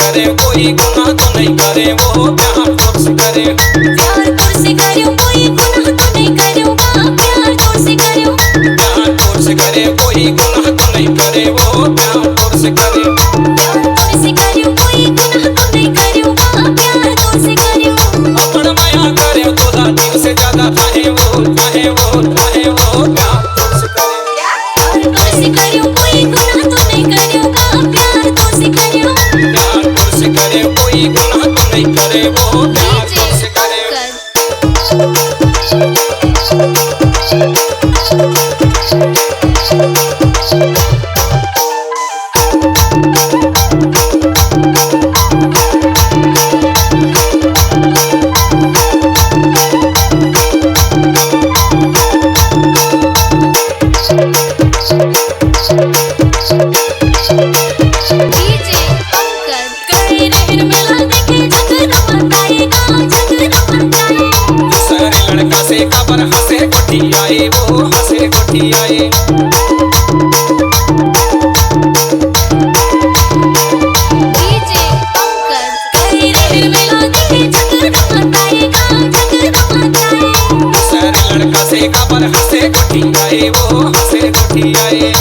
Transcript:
करे कोई गुनाह तो नहीं करे वो प्यार तुझसे करे, प्यार तुझसे करे कोई गुनाह तो नहीं करे वो प्यार तुझसे करे, प्यार तुझसे करे कोई गुनाह तो नहीं करे वो प्यार तुझसे करे, प्यार तुझसे करे कोई गुनाह तो नहीं करे वो प्यार तुझसे करे, अपना माया करे खुदा दिल से ज्यादा चाहे वो चाहे वो चाहे वो प्यार तुझसे करे, प्यार तुझसे करे कोई गुनाह तो नहीं करे वो प्यार तुझसे करे, प्यार तुझसे करे कोई गुनाह तो नहीं करे वो प्यार तुझसे करे। लड़का से कबर हंसे कोठी आए वो हंसे कोठी आए, लड़का से कबर हंसे कोठी आए वो हंसे कोठी आए।